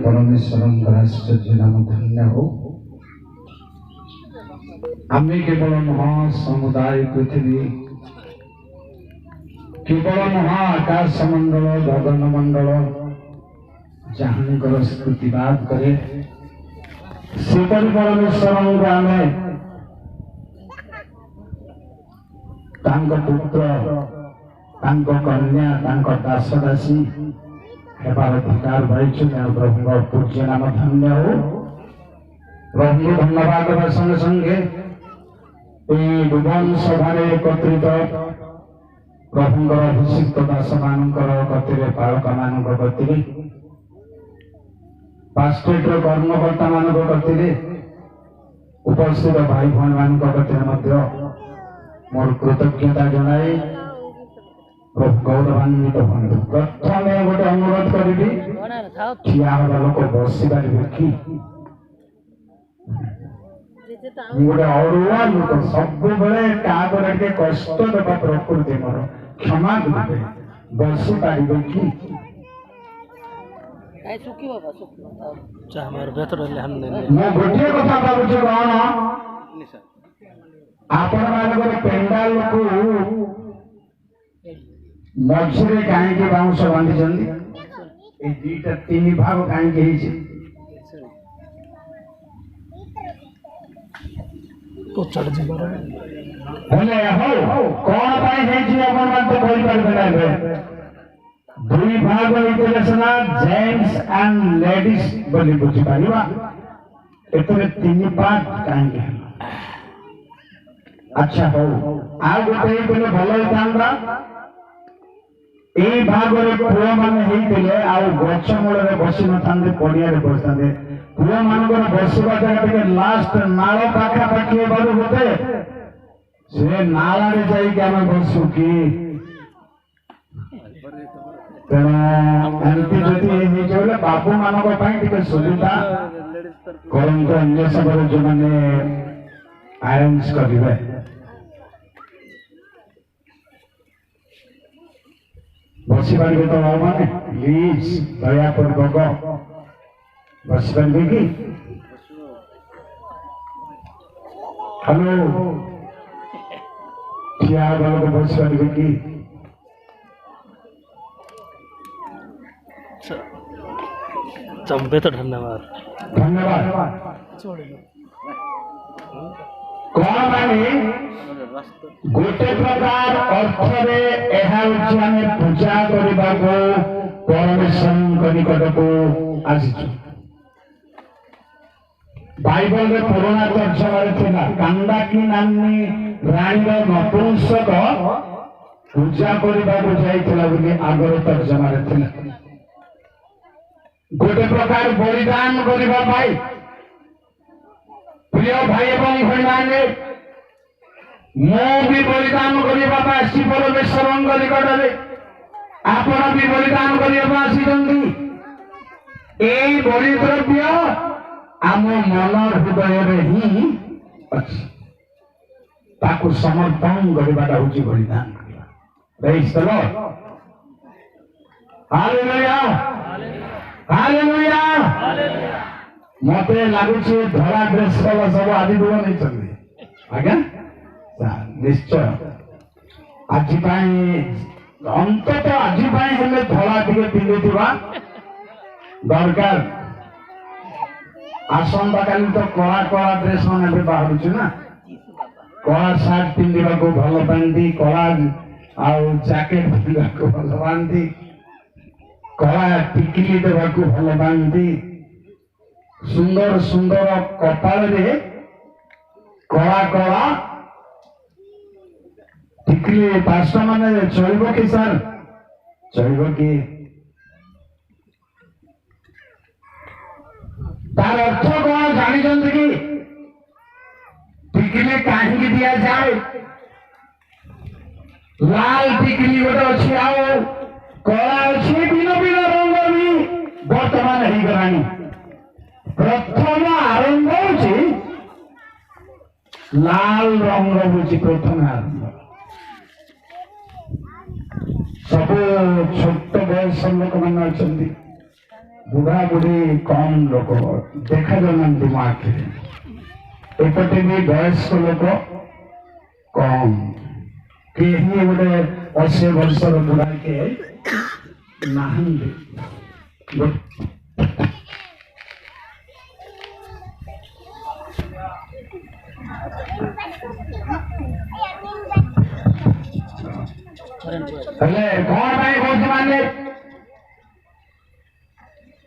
परमेश्वर आश्चर्य नाम धन्य हो। आम्ही केवल महासमुदाय पृथ्वी केवल महाआकाश मंडल गगन मंडल जहां स्तुतिवाद करे सेपरी परमेश्वर आम पुत्र कन्या दास दासी हेबार अधिकार पाई प्रभु पूज्य नाम धन्य हो। प्रभु धन्यवाद संगे संगे भुवन सभा एकत्रित प्रभु अभिषिक्त दास मानकर गति पालक मान गति पास्टेट कर्मकर्ता मान गति उपस्थित भाई भौणी मान गति मोर कृतज्ञता जनाई प्रभु गौरवान्वित बंधु प्रथम गोटे अनुरोध करी ठिया हवा लोक बसी पारे कि गोटे अड़ुआ लोक सब क्या कष्ट देवा प्रकृति मोर क्षमा देवे बसी पारे कि गोटे कथा भावुँ कौन आपण मान पेंडाल को मझे कहीं बाउंश बांधी दीटा तीन भाग कहीं कौन दुई भाग होते सीना जेंट्स एंड लेडीज बोली बुझीपर एतरे तीन पार्ट कहीं। अच्छा हो आ गोटे भल होता यही भाग पुओ मैंने गच मूल बसी न था पड़िया बसते पुओ मान बसवा जगह लास्ट नाल पाखापाखि बोधे से नाला जाम बसु कि तेणु बाबू मान सुविधा करते अन्य सब जो मैंने अरेंज करेंगे बसी पारे तो मैंने प्लीज दयापूर्वक बसी पारे कि हेलो ठिया लोग बसी पारे कि चंबे तो धन्यवाद कौन माने गोटे प्रकार अर्थ पूजा करने को परमेश्वर निकट को आसीचु। बाइबल रे पुराना तर्जमा थिला कांदाकी नामनी राणी नपुंसक पूजा करने को जाइथिला बोली आगर तर्जमा थिला। गोटे प्रकार बलिदान करबा भाई प्रिय भाई एवं भाई माने मो भी बलिदान करने आसी परमेश्वर निकट में आपण भी बलिदान करने यही बलि द्रव्य आम मन हृदय ही अच्छी समर्पण करवाटा हूँ बलिदान मत लगुच धरा ड्रेस वाला सब आदि दूर नहीं आज्ञा निश्चय आज अंतत आज धड़ा टे पिंधि दरकार आसंता काली तो कला कला ड्रेस मैंने बाहर ना कला सार्ट पिंधा भल पाती कला जैकेट पिंधा भल पाती कला टिकली देवा भल पाती सुंदर सुंदर कपाल कला कला टिकली पार्श्व माने चलो कि सर चलो कि तार अर्थ कौन जानी कि टिकली कहीं दि जाए लाल टिकली गोटे अच्छी आओ कला अच्छी भिन्न भिन्न रंग भी बर्तमान हो गलानी प्रथम आरंभ हो लाल रंग हूँ प्रथम आरंभ सब छोट बयस लोक मैंने अच्छा बुढ़ा बुढ़ी कम लोक देखा जाऊना मो आखि एपटे भी वयस्क लोक कम कहीं गोटे 80 वर्षर बुढ़ा के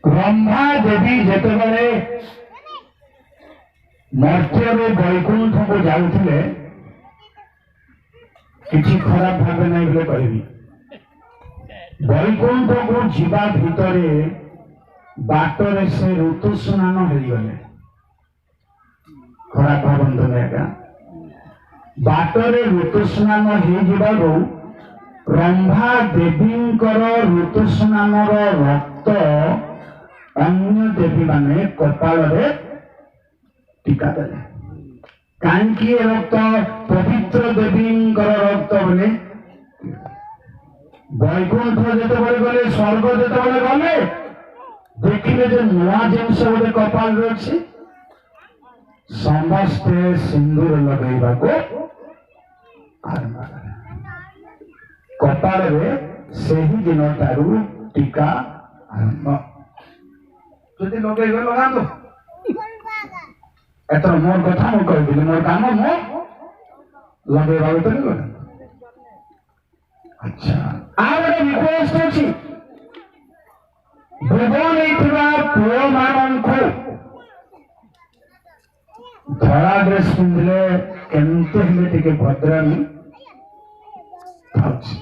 ब्रह्मा देवी जितेबाला मर्त्य वैकुंठ को जाऊे किसी खराब भाव नहीं बोले कहबी वैकुंठ को जीवा भितर बाटर से ऋतु स्नान हो गले खराब भावंत नहीं बाटर ऋतु स्नान हो ब्रह्मा देवींकर ऋतु स्नान रक्त अन्य देवी माने कपाल टीका देले कहीं रक्त पवित्र देवींकर रक्त बोले वैकुंठ जिते गले स्वर्ग जिते गले देखिले जे नुआ जिनस गोटे कपाल अच्छी समस्ते सिंदूर लगेगा को आरंभ कपाल से ही दिन ठारू टीका आरंभ যদি লগে লগাতো এত মোর কথা মু কইলি মোর কাম মু লগে তো লগে আচ্ছা আর রিকোয়েস্ট আছে ভুবন এইথিবা পুଅ ମାନଙ୍କୁ ଧଳା ଡ୍ରେସ୍ ପିନ୍ଧିଲେ କେମିତି ହେଲେ ଟିକେ ଭଦ୍ରାମୀ ଥାଉଛି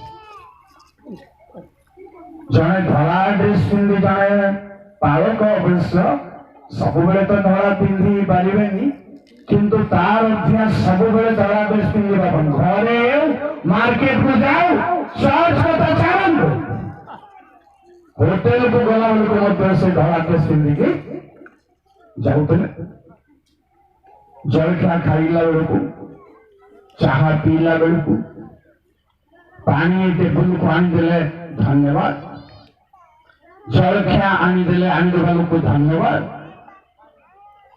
ଜଣେ ଧଳା ଡ୍ରେସ୍ ପିନ୍ଧି ଜଣେ पालक अवश्य सब तो धड़ा पिंधि पारे किंतु तार अभ्यास सब धड़ा ड्रेस पिंधा घरे मार्केट को जाओ चर्च कथा छाड़ू होटेल को गला बेलू से धड़ा ड्रेस पिंधिकी जाऊे जलखिया खाइला बेलू चाह पीला बेलू पानी टेबुल को आनीदे धन्यवाद जलखिया आनीदे आनीदेवा लोक धन्यवाद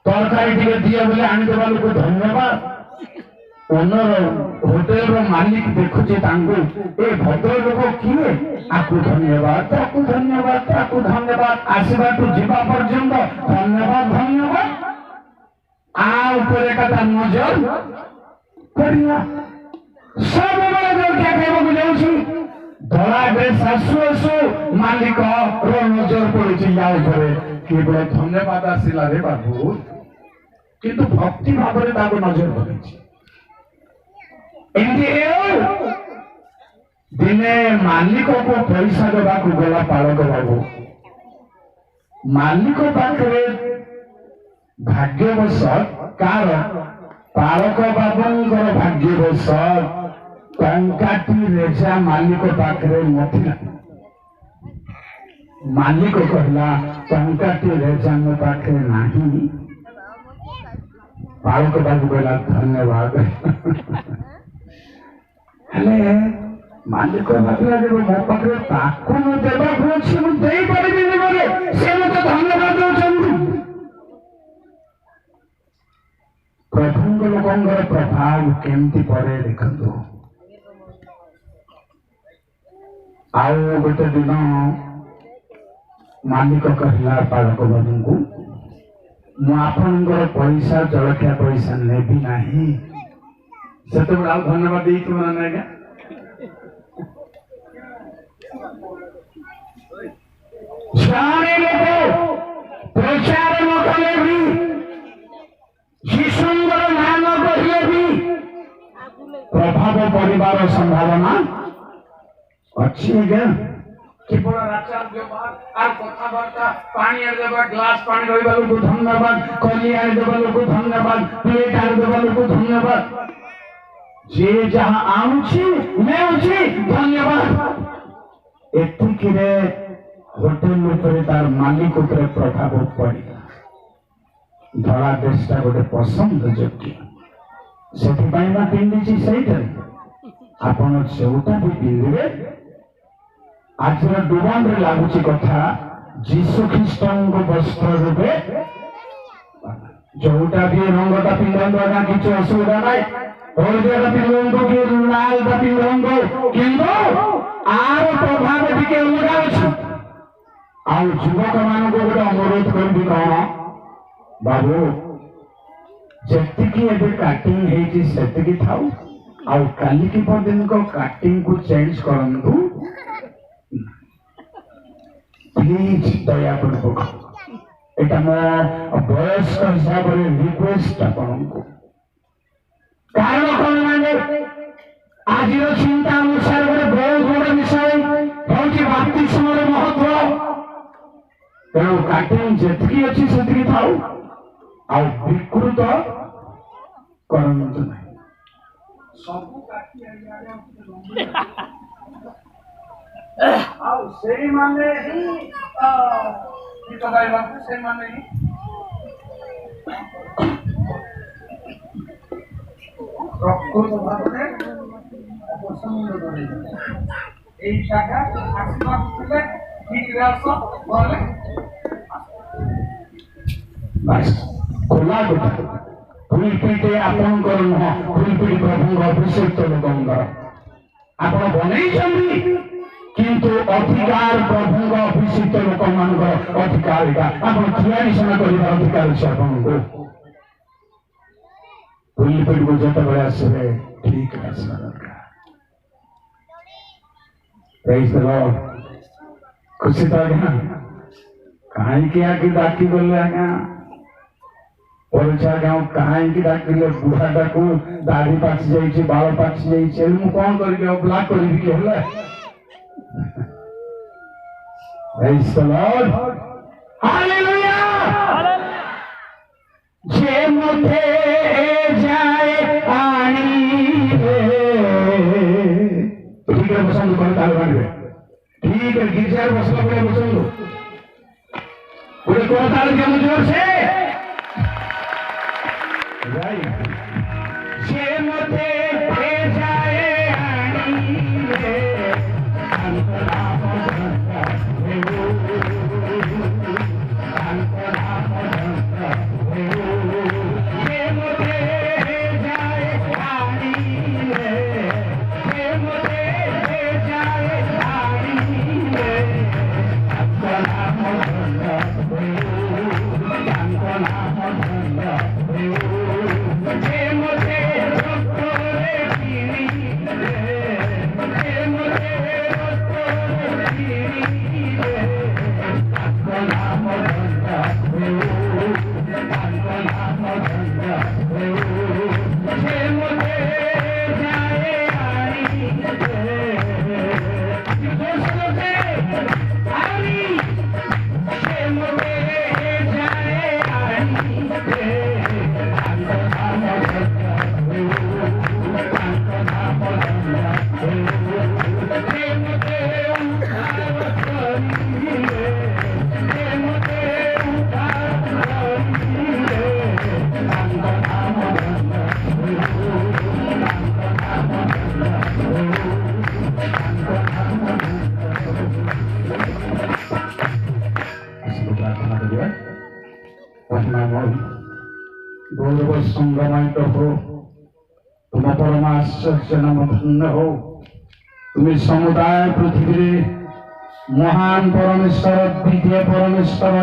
तरकारी टे दिए बोले आनीदेवा लोक धन्यवाद ओनर होटेल रो मालिक देखुचे ए भद्र लोक किए आपको धन्यवाद धन्यवाद आसवा तो जीवा पर्यंत धन्यवाद धन्यवाद आ ऊपर कथा नजर पड़िया सब जलखिया खाइबा जाऊँ धड़ा ड्रेस आसु आसु मालिक रो नजर पड़े या केवल धन्यवाद आसला रे बाबू किंतु भक्ति भाव में नजर पड़े दिने मालिक को पैसा देवा गला पालक बाबू मालिक पाखे भाग्यवश कार पालक बाबूंर भाग्यवश टंकाटी रेजा मालिक पाखे नथिला मालिक कहला टंकाटी रेजा मो पाखे नाही पालक बाबू कहला धन्यवाद हेले मालिक भाविला जे मो पाखे ताकू न देबा अछि मु देई परिबिनी बोले से मते धन्यवाद दउछन्ती प्रभुंग लोकंगर प्रभाव केमती पड़े देखंतु आउ गोटे दिन मालिक कहला पालक बाबू को मुझे पैसा जलखिया पैसा नेबी नाही से तो बड़ा धन्यवाद देती ना क्या जाने लोग प्रचार न कले भी शिशुंगर नाम कहिए भी प्रभाव परिवार संभावना अच्छी क्या केवल आचार व्यवहार और कथबार्ता पानी आने देवा ग्लास पानी रही वालों को धन्यवाद कली आने देवा लोग को धन्यवाद प्लेट आने देवा लोग को धन्यवाद जे जहाँ आउची मैं उची धन्यवाद एतिकी रे होटेल ऊपर तार मालिक ऊपर प्रभाव पड़ा धड़ा ड्रेसटा गोटे पसंद योग्य से पिंधि सही आपड़ चौटा भी पिंधे आज डुबान लगुच कथा जीशु ख्रीष्ट को वस्त्र रूपे जोटा भी रंगटा पिंधु आज्ञा किसी असुविधा ना हलदिया पिंधु कि लाल पिंधु किंतु आर प्रभाव टी अलगा अच्छे युवक मान गोटे अनुरोध करी कौन बाबू जी काटिंग से थाऊ आलिक दिन को काटिंग को चेंज करूँ प्लीज दयापूर्वक एटा मो वयस्क हिसाब से रिक्वेस्ट आपण को कारण कौन माने आज चिंता अनुसार बहुत बड़ विषय हूँ बाप्तिस्म महत्व तेणु काटिंग जी अच्छी से थाऊ आ विकृत करंतु नहीं सब से माने गीत गाइबा से माने प्रकृत भाव में पसंद करे এই জায়গা আশীর্বাদ দিলে ঠিক রাখো বলে বাস খোলা কথা ফুলপিটে আপনकर নুহ ফুলপিটি প্রভুଙ୍କ অভিষেক্ত ଲୋକଙ୍କର ଆପଣ ବନେଇଛନ୍ତି किंतु अधिकार प्रभुଙ୍କ अभिषिक्त लोक मान अधिकार आप ठियानिशा कर अधिकार अच्छे आपको पुलपिट को जो आसवे ठीक आसवा दरकार खुशी तो आज्ञा कहीं आगे डाकी गले आज्ञा परीक्षा गाँव कहीं डाकिले बुढ़ाटा को दाढ़ी पाची जाइए बाल पाची जाइए मुझे कौन करी ब्लाक करी Praise the Lord. Hallelujah. जे मुझे जाए आनी ठीक है पसंद कर ताल बांधे ठीक है गिरजार बसला पड़े पसंद पूरे को ताल दिया मुझे जोर से जे मुझे जाए आनी गौरव संगमायित हो तुम परमाश्चर्य नाम धन्य हो तुम्हें समुदाय पृथ्वी महान परमेश्वर द्वितीय परमेश्वर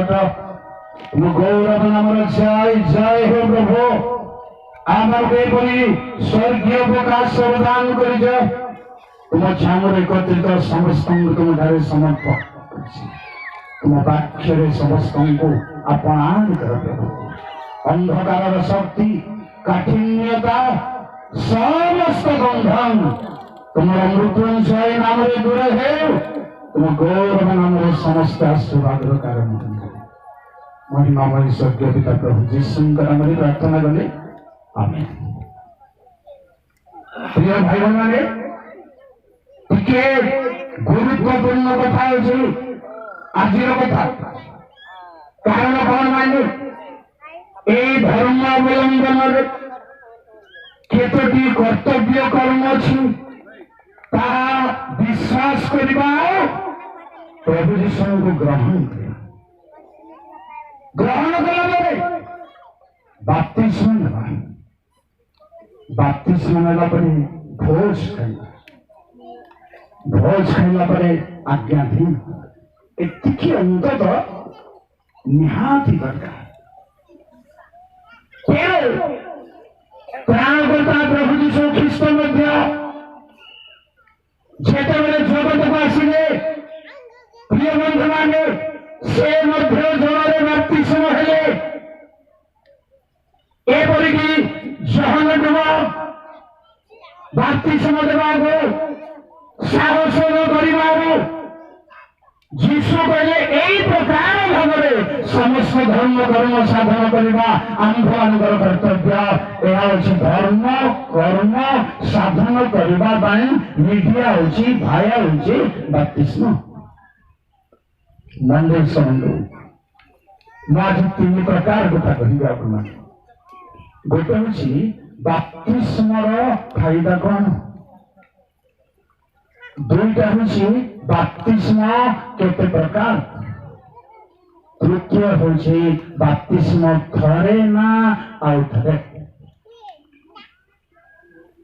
तुम गौरव नाम जय जय हो प्रभु आमर स्वर्गीय प्रकाश प्रदान कर तुम छाम एकत्रित समस्त तुम ढारे समर्पण तुम वाक्य समस्त को अपमान कर अंधकार शक्ति काठिन्यता समस्त बंधन तुम मृत्युंजय नाम दूर है तुम गौरव नाम समस्त आशीर्वाद कारण महिमामय स्वर्गीय पिता प्रभु जीशु नाम प्रार्थना कले आमेन। प्रिय भाई मैंने टिके गुरुत्वपूर्ण कथा अच्छी आज कथा कारण कौन माने धर्मावलंबन केतोटी कर्तव्य कर्म अच्छी विश्वास करवा प्रभु जीशु को ग्रहण कर ग्रहण कला बाप्तिस्म नेबा बाप्तिस्म नेला परे भोज खाइला परे आज्ञाधीन एतिकी अंतत निहाती दरकार प्राणकर्ता प्रभु यीशु ख्रीष्ट मध्य जेतेबेले जगत को आसिले प्रिय बंधु माने से मध्य जलरे बाप्तिस्म हेले एपरिकी जहन देव बाप्तिस्म देवाको साहस करिबारो जीशु कहले एई प्रकार भाव समस्त धर्म कर्म साधन करवा आंभ आंकर कर्तव्य यह हूँ धर्म कर्म साधन करने मीडिया हूँ भाया हूँ बाप्तिस्म मंदिर शुणु आज तीन प्रकार कथा कह गोटे हूँ बाप्तिस्मर फायदा कौन दुईटा हूँ बाप्तिस्म केते प्रकार तृतीय हूँ बाप्तिस्म थरे ना आउ थरे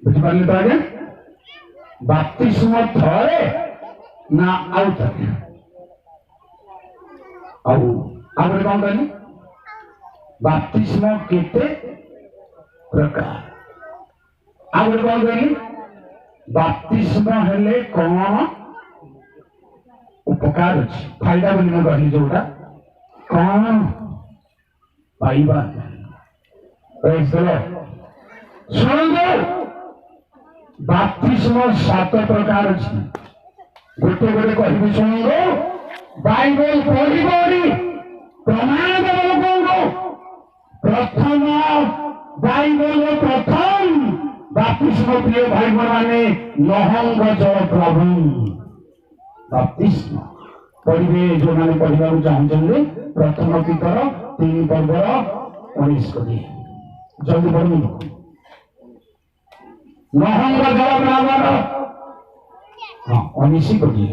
बुझिपारे तो आगे बाप्तिस्म थरे ना आउ थरे आउ कौन कहनी बाप्तिस्म केते प्रकार आउ कौन कहनी बाप्तिस्म हेले कौन उपकार अच्छी फायदा बोली मैं कहली जोटा कौन पाइबा शुणु बाप्तिस्म 7 प्रकार अच्छी गोटे गोटे कह शुणु बाइबल पढ़ी प्रमाण देव लोक प्रथम बाइबल प्रथम बाप्तिस्म प्रिय भाई माने नहंग जल प्रभु बाप्तिस्म पढ़े जो मैंने पढ़ा चाहते प्रथम पीतर 3 पर्वर 19 करी जल्दी पढ़ू नहंग जल बराबर हाँ 19 करी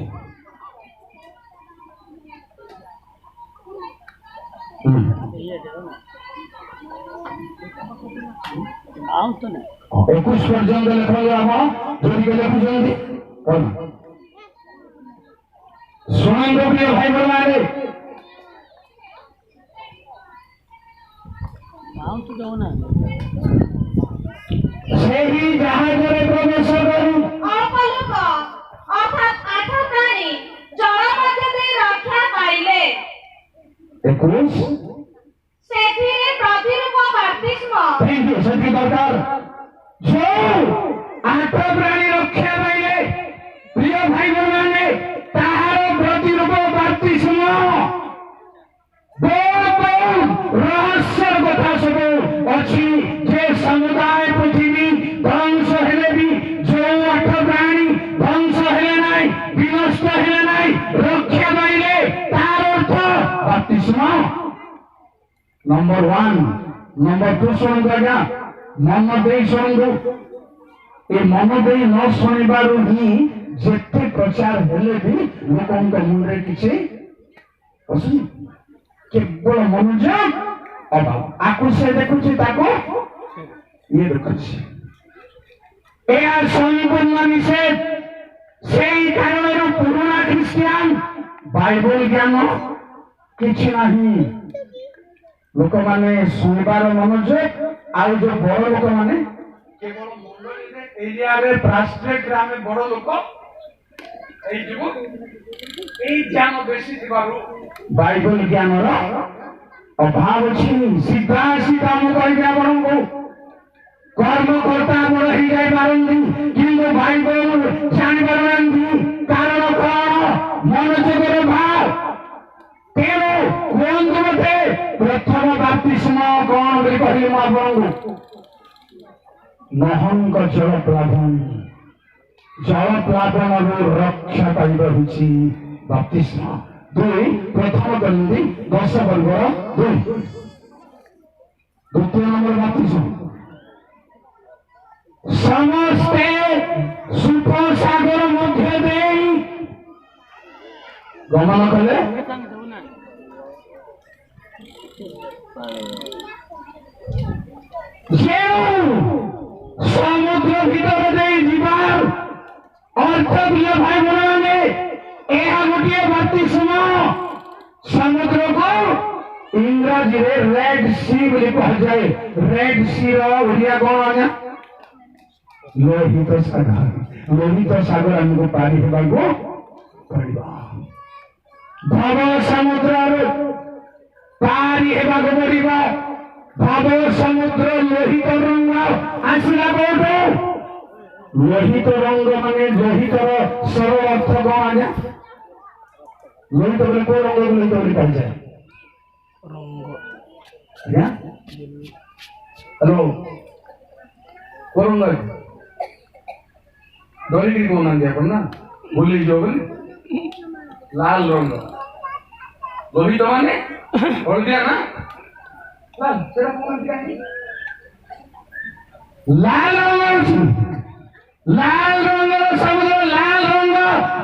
तो नहीं 21 पर्यंत लिखा जो लिखुं शुणु प्रिय भाई बने से ही जहाज प्रवेश करू रक्षा पाइले 21 दरकार जो 8 प्राणी रक्षा पाइले प्रिय भाई बने ताहार प्रतिरूप बाप्तिस्म रहस्य कथा सब अच्छी जे समुदाय पृथ्वी ध्वंस हेले भी जो 8 प्राणी ध्वंस हेले नाई विनष्ट हेले नाई रक्षा पाइले तार अर्थ बाप्तिस्म नंबर 1 नंबर 2 शुणु आज्ञा मन दे शुणु ये मन दे न शुणिबार ही जेते प्रचार हेले भी लोकों मुंडे किसी केवल मनोज अभाव आकु से देखुची ताको ये देखुची संपूर्ण निषेध से कारण पुराना ख्रिस्टियान बाइबल ज्ञान किसी नहीं लोक माने शुणिबार मनोज आउ जो बड़ लोक माने केवल मंडली एरिया रे प्रास्ट्रेट ग्राम बड़ लोक ज्ञान बेसी बाइबल ज्ञान अभाव अच्छी सीधा सीधा मुझे आपण को कर्मकर्ता बड़ ही जाई पारंती किंतु बाइबल जानि पारंती कारण कौन मनोजर भाव तेणु कहतु मते प्रथम बाप्तिस्म कौन कहली मुझे नहंग जल प्लावन जल प्लावन रक्षा पाइबा हूँ बाप्तिस्म 2 प्रथम करती 10 वर्ग 2 द्वितीय नंबर बाप्तिस्म समस्ते सुख सागर मध्य दे गमन कले ସମୁଦ୍ର ଭିତରେ ଦେଇ ଯିବାର ଅର୍ଥ ଦିଅ ଭାଇ ଭଉଣୀମାନେ। ଏହା ଗୋଟିଏ ବାପ୍ତିସ୍ମ। ସମୁଦ୍ରକୁ ଇଂରାଜୀରେ ରେଡ୍ ସି ବୋଲି କୁହାଯାଏ। ରେଡ୍ ସି ର ଓଡ଼ିଆ କଣ ଆଜ୍ଞା? ଲୋହିତ ସାଗର। ଲୋହିତ ସାଗର ଆମକୁ ପାରି ହେବାକୁ ପଡ଼ିବ। ଭବ ସମୁଦ୍ରରୁ ପାରି ହେବାକୁ ପଡ଼ିବ। ଭବ ସମୁଦ୍ର ଲୋହିତ ରଙ୍ଗ ଆସିଲା କୋଉଠୁ? ଲୋହିତ ରଙ୍ଗ ମାନେ ଲୋହିତର ସରଳ ଅର୍ଥ କଣ ଆଜ୍ଞା? ଲୋହିତ ବୋଲେ କୋଉ ରଙ୍ଗ ଲୋହିତ ବୋଲି କୁହାଯାଏ? ଆଜ୍ଞା ହ୍ୟାଲୋ କୋଉ ରଙ୍ଗ? ଧରିକିରି କହୁନାହାନ୍ତି ଆପଣ ନା, ଭୁଲିଯିବ ବୋଲି। ଲାଲ ରଙ୍ଗ। ଲୋହିତ ମାନେ ହଳଦିଆ ନା ଲାଲ, ସେଟା କହୁନାହାନ୍ତି କାହିଁକି? ଲାଲ ରଙ୍ଗ ଅଛି। ଲାଲ ରଙ୍ଗର ସମୁଦ୍ର, ଲାଲ ରଙ୍ଗ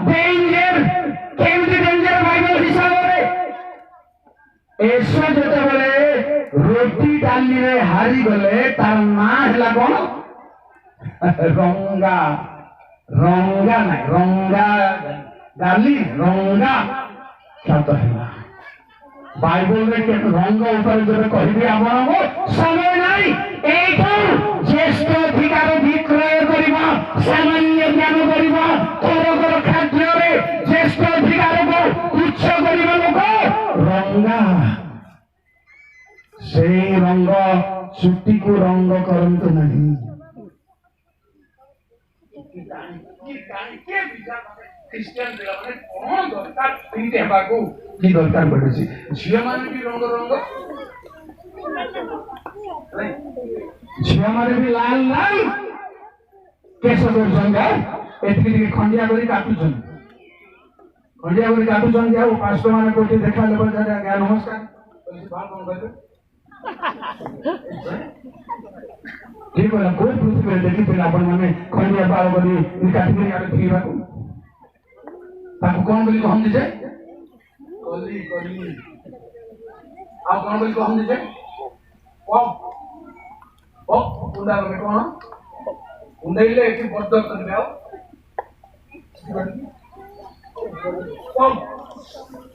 ଡେଞ୍ଜର। କେମିତି ଡେଞ୍ଜର ବାଇବଲ ହିସାବରେ? ଏସବ ଯେତେବେଳେ ରୋଟି ଡାଲିରେ ହାରିଗଲେ ତାର ନାଁ ହେଲା କଣ? ରଙ୍ଗା। ରଙ୍ଗା ନାହିଁ, ରଙ୍ଗା ଡାଲି ରଙ୍ଗା ଖ୍ୟାତ ହେଲା। ବାଇବଲରେ ରଙ୍ଗ ଉପରେ ଯେବେ କହିବି ଆପଣଙ୍କୁ ସମୟ ନାହିଁ। ଏଇଠୁ ଜ୍ୟେଷ୍ଠ ଅଧିକାର ବିକ୍ରୟ କରିବ, ସାମାନ୍ୟ ଜ୍ଞାନ କରିବ, ତରକର ଖାଦ୍ୟରେ ଜ୍ୟେଷ୍ଠ ଅଧିକାରକୁ ଉଚ୍ଚ କରିବ ଲୋକ ରଙ୍ଗା। ସେଇ ରଙ୍ଗ ଚୁଟିକୁ ରଙ୍ଗ କରନ୍ତୁ ନାହିଁ। ଖ୍ରୀଷ୍ଟିଆନ ପିଲାମାନେ କଣ ଦରକାର ଏମିତି ହେବାକୁ କି ଦରକାର ପଡୁଛି? ଝିଅମାନେ ବି ରଙ୍ଗ ରଙ୍ଗ, ଝିଅମାନେ ବି ଲାଲ ଲାଲ କେଶ କରୁଛନ୍ତି। ଏତିକି ଟିକେ ଖଣ୍ଡିଆ କରି କାଟୁଛନ୍ତି, ଖଣ୍ଡିଆ କରି କାଟୁଛନ୍ତି। ଆଉ ପାଷ୍ଟର ମାନେ କୋଉଠି ଦେଖା ଲୋକ ଆଜ୍ଞା ନମସ୍କାର କଣ କହିବେ? ଠିକ ହେଲା। କୋଉ ପୃଥିବୀରେ ଦେଖିଥିଲେ ଆପଣ ମାନେ ଖଣ୍ଡିଆ ବାଳ କରି କାଟିକରି ଆମେ ଫିରିବାକୁ? ତାକୁ କଣ ବୋଲି କହନ୍ତି ଯେ? କଲି କଲି। ଆଉ କଣ ବୋଲି କହନ୍ତି ଯେ? କୁଣ୍ଡା ମାନେ କଣ? କୁଣ୍ଡେଇଲେ ଏଠି ବଡ କରିବେ। ଆଉ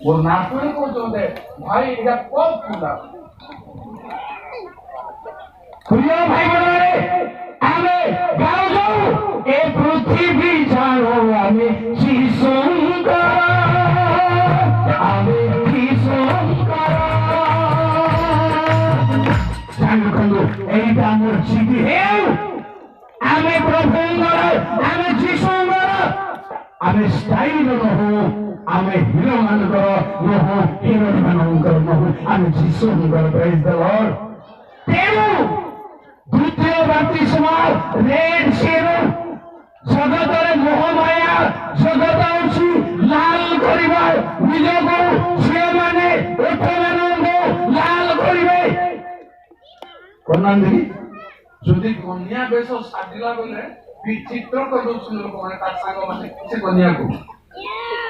ମୋ ନାତୁଣୀ କହୁଛନ୍ତି ଭାଇ ଏଇଟା କଣ କୁଣ୍ଡା? ପ୍ରିୟ ଭାଇ ଭଉଣୀ, ଆମେ ଗାଉଛୁ ଏ ପୃଥିବୀ ଜାଣୁ ଆମେ ଯୀଶୁଙ୍କର, ଆମେ ଯୀଶୁଙ୍କର। ଜାଣନ୍ତୁ ଏଇଟା ଆମର ଜିଦି ହେଉ। ଆମେ ପ୍ରଭୁଙ୍କର, ଆମେ ଯୀଶୁଙ୍କର। ଆମେ ଷ୍ଟାଇଲ ନହୁ, ଆମେ ହିରୋ ମାନଙ୍କର ନହୁ, ହିରୋଇନ ମାନଙ୍କର ନହୁ, ଆମେ ଯୀଶୁଙ୍କର। ପ୍ରେଜ୍ ଦ ଲର୍ଡ। ତେଣୁ ଦ୍ୱିତୀୟ ବାପ୍ତିସ୍ମ ରେଡ୍ ସିରୁ ଜଗତରେ ମୋହମାୟା ଜଗତ ଅଛି ଲାଲ କରିବା ନିଜକୁ। ଝିଅମାନେ ଓଠମାନଙ୍କୁ ଲାଲ କରିବେ କରୁନାହାନ୍ତି। ଯଦି କନ୍ୟା ବେଶ ସାଜିଲା ବେଳେ ବିଚିତ୍ର କରିଦଉଛନ୍ତି ଲୋକମାନେ, ତାର ସାଙ୍ଗମାନେ ସେ କନ୍ୟାକୁ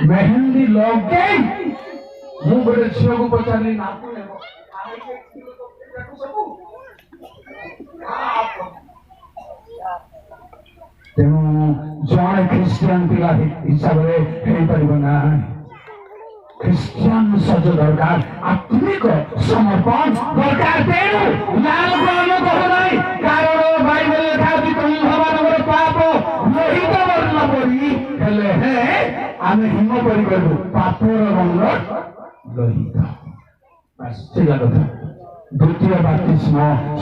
ମେହେନ୍ଦି ଲଗେଇ। ମୁଁ ଗୋଟେ ଝିଅକୁ ପଚାରିଲି ନାତୁ ନେବ ସବୁ। ତେଣୁ ଜଣେ ଖ୍ରୀଷ୍ଟିଆନ ପିଲା ହିସାବରେ ହେଇପାରିବ ନାହିଁ। ଖ୍ରୀଷ୍ଟିଆନ ସଜ ଦରକାର, ଆତ୍ମିକ ସମର୍ପଣ ଦରକାର। ତେଣୁ ଲାଲକୁ ଆମେ କହୁନାହିଁ, କାରଣ ବାଇବଲ ଲେଖା ଅଛି ତୁମ୍ଭମାନଙ୍କର ପାପ ଲୋହିତ ବର୍ଣ୍ଣ ପରି ହେଲେ ଆମେ ହିମ ପରି କହିବୁ, ପାପର ରଙ୍ଗ ଲୋହିତ। ସେଇଟା କଥା। ଦ୍ୱିତୀୟ ବାପ୍ତିସ୍ମ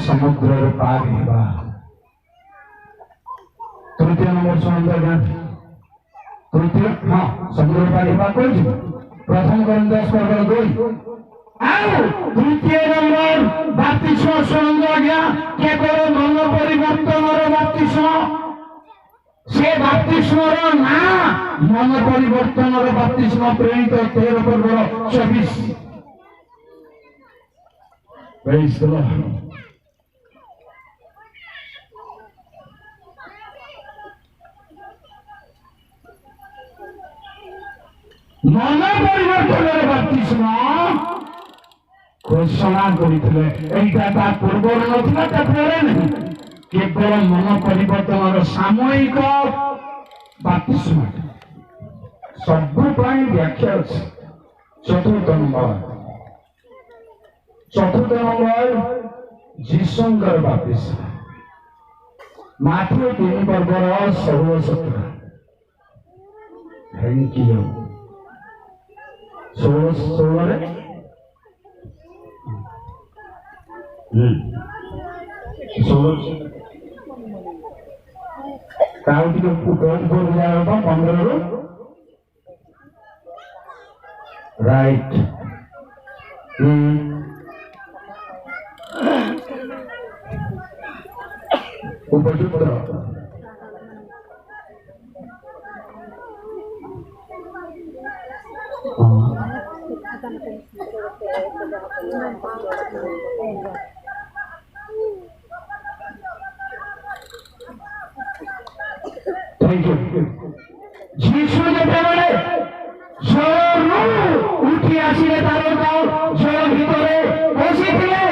ସମୁଦ୍ରରେ ପାରି ହେବା। ତୃତୀୟ ନମ୍ବର ଶୁଣନ୍ତୁ ଆଜ୍ଞା। ତୃତୀୟ ସମୁଦ୍ର ପାରି ହେବା କହିଛି ପ୍ରଥମ କରିନ୍ଥ 10:2। ଆଉ ତୃତୀୟ ନମ୍ବର ବାପ୍ତିସ୍ମ ଶୁଣନ୍ତୁ ଆଜ୍ଞା, କେବଳ ମନ ପରିବର୍ତ୍ତନର ବାପ୍ତିସ୍ମ। ସେ ବାପ୍ତିସ୍ମର ନାଁ ମନ ପରିବର୍ତ୍ତନର ବାପ୍ତିସ୍ମ। ପ୍ରେରିତ 13:24। Praise the Lord. ମନ ପରିବର୍ତ୍ତନର ବାପ୍ତିସ୍ମ घोषणा करते यहाँ पूर्व ना केवल मन परिवर्तन सामयिक बातिस्म सब व्याख्या अच्छे। चतुर्थ नंबर जीशुंकर बातिस्म माथ्यू 3 पर्वर 16-17। थैंक यू 16 राइट उपयुक्त थैंक यू जीशु जेतेबेले जलरू उठी आसिले तार जल भितरे बसिथिले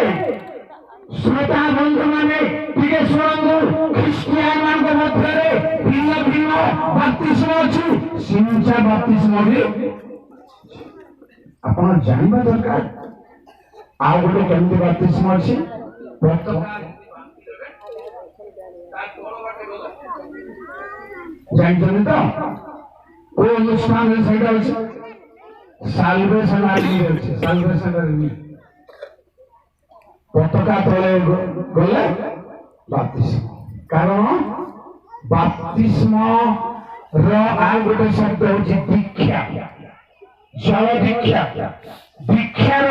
श्रोता बंधु माने टिके शुणु ख्रिस्टियान मान मध्य भिन्न भिन्न बाप्तिस्म अछि सिंचा बाप्तिस्म भी आपण जानबा दरकार। आ गोटे केमती बाप्तिस्म अछि जानते तो वो अनुष्ठान साल्वेशन आर्मी साल्वेशन आर्मी पताका तले गले बाप्तिस्म कारण बाप्तिस्म गोटे शब्द हूँ दीक्षा जल दीक्षा दीक्षार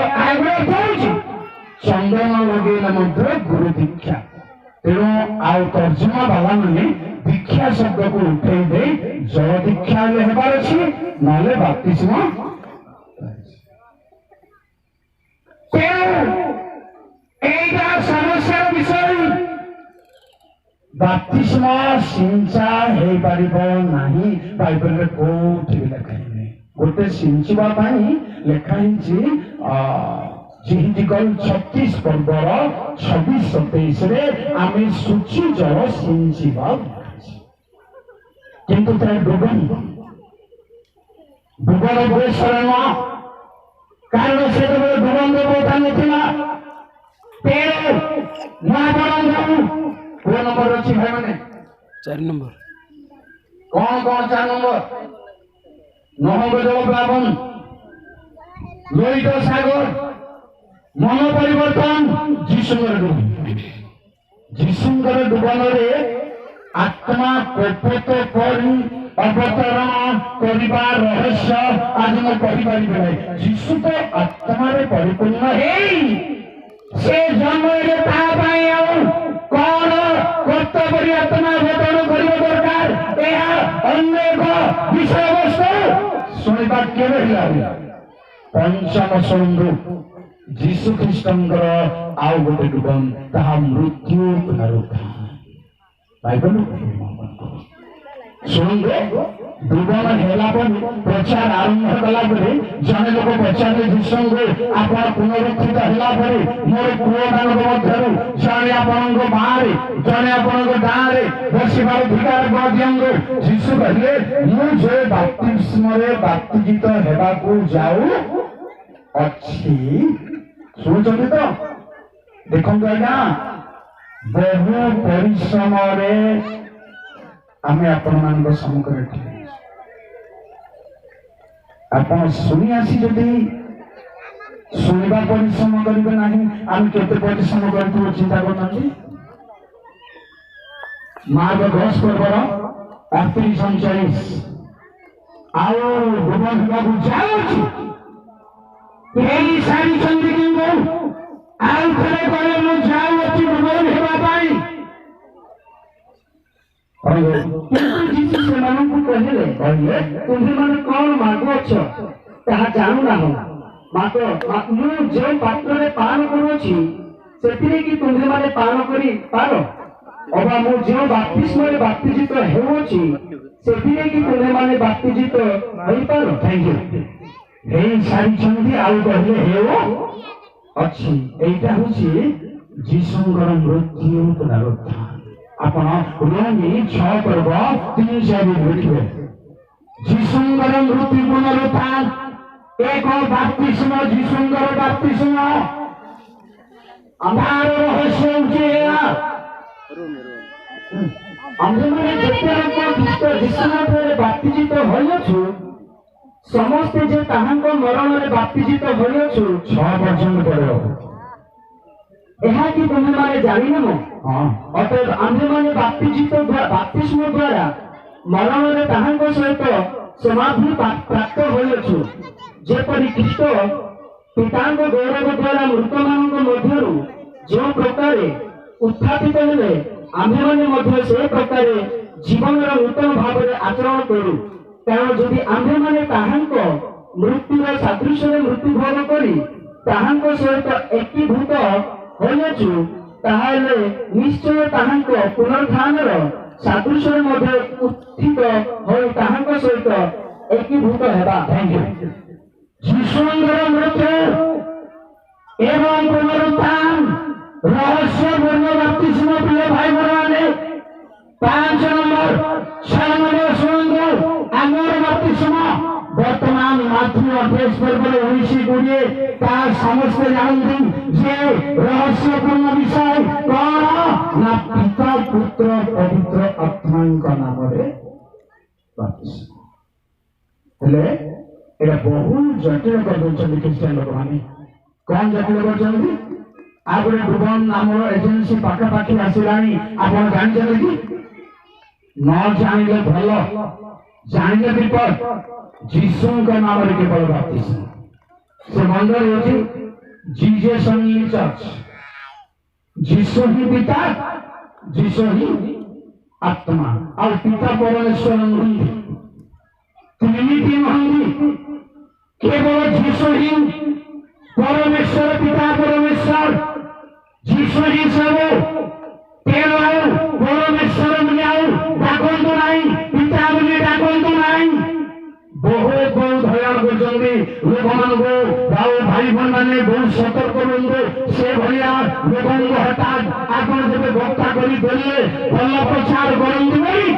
चंदन लगे गुरु दीक्षा तेणु आउ तर्जमा बाला मैंने दीक्षा शब्द को उठे दे जल दीक्षा हेबार अच्छी ना बाप्तिस्म समस्या विषय बाप्तिस्म सिंचा हो पारि बाइबल कोठी भी लिखा गोटे सिंचवा लिखाही जिहिजिकल 36 पर्वर 26-27 आमे सूची जल सिंचिबा किंतु तार डुबन शरण कारण से डुबन बोता नथिला तेरो महापरम को नंबर अछि भाई माने 4 नंबर कौन 4 नंबर नहंग जल प्लावन लोहित सागर मन परिवर्तन जीशुंकर डुबन आत्मा कोपत करी अवतरण करने रहस्य आज मैं कहीपर जीशु तो आत्मा परिपूर्ण से जन्म कौन कर्तव्य आत्मा अवतरण करने दरकार यह अन्य विषय वस्तु शुणा के पंचम शुणु जीशु ख्रीष्टर आउ गोटे डुबन ताहा मृत्यु बाइबल शुणु डुबन है प्रचार आरंभ कला जने लोक पचारे जीशु को आप पुनरुत्थित है मोर पुओ मान मध्य जड़े आपण बाहर जड़े आपण गाँव में बसवार अधिकार दिंतु जीशु कहले मुझे बाप्तिस्म बाप्तिजित होगा जाऊ अच्छी शुणुंट तो देखो आज्ञा बहु परिश्रम आम आपण मान सम्मुखें आपण शुणी आसी जदि शुणा परिश्रम करेंगे ना आम केते परिश्रम कर चिंता करना मार्ग 10 पर्वर 38-39 आओ भुवन बाबू जाओ सारी चंदी आउ थे कहे मु जाऊ अच्छी भुवन होगापाई कहले तुम्हें मैंने कौन मागुच ताहा जानू ना मु जो पात्र पान करुच्छी से तुम्हें मैंने पान कर पार अबा मु जो बाप्तिस्म बाप्तिजित होउछि से तुम्हें मैंने बाप्तिजित हो पार। थैंक यू हे सारी चंदी आउ कहले हेओ अच्छी एटा होची जीशुंकर मृत्यु पुनरुत्थान आपण रोमी 6 पर्व 3 से भी लिखिए जीशुंकर मृत्यु पुनरुत्थान एक बाप्तिस्म जीशुंकर बाप्तिस्म अंधार रहस्य उठेगा आम्भे जेते लोक ख्रीष्ट जीशुनाथरे बाप्तिजित होइछु समस्ते जे ताहांक मरण रे बाप्तिजित होइछु 6 पर्यंत पड़ो एहा कि तुम माने जानि न हां अतः आम्भे माने बाप्तिजित बाप्तिस्म द्वारा मरण रे ताहांक सहित समाधि प्राप्त होइछु जेपरि ख्रीष्ट पितांक गौरव द्वारा मृतमानक मध्यरु जो प्रकार उत्थापित हेले आम्भे माने मध्य से प्रकार जीवन नूतन भाव में आचरण करूँ कारण जदि आम्भे माने ताहांक मृत्युर सादृश्य मृत्यु भोग करी ताहांक सहित एकीभूत होइछु ताहाले निश्चय ताहांक पुनरुत्थानर सादृश्य मध्य उत्थित होई ताहांक सहित एकीभूत हेबा थैंक यू जीशुंकर मृत्यु एवं पुनरुत्थान रहस्यपूर्ण बाप्तिस्म प्रिय भाई बहने 5 नंबर 6 नंबर सुनंदो आमर बाप्तिस्म वर्तमान माध्यम अभ्यास पर 19 ता समस्त जानती जे रहस्यपूर्ण विषय कौन ना पिता पुत्र पवित्र आत्माଙ୍କ नामରେ बाप्तिस्म हेले एटा बहुत जटिल कर दोछन क्रिश्चियन लोक माने कौन जटिल करछन आगरे भुवन नाम एजेंसी पाखा पाखी आसिलानी आपण जानि कि न जानिले भल जानिले विपद जीशुंका नाम रे केवल बाप्तिस्म से मंदिर होची जीसस ओनली चर्च जीशु ही पिता जीशु ही आत्मा और पिता परमेश्वर नहीं ट्रिनिटी नहीं केवल जीशु ही परमेश्वर पिता परमेश्वर जीशु ही सब तेरो परमेश्वर मुनियाउ डाकंतु नाही पिता मुनि डाकंतु नाही बहुत बहुत हयान करछन्ती लोकमान को भाई बहन माने बहुत सतर्क रहंतु से भलिया लोकन को हठात आपण जब वक्ता करी देले भल प्रचार करंतु नहीं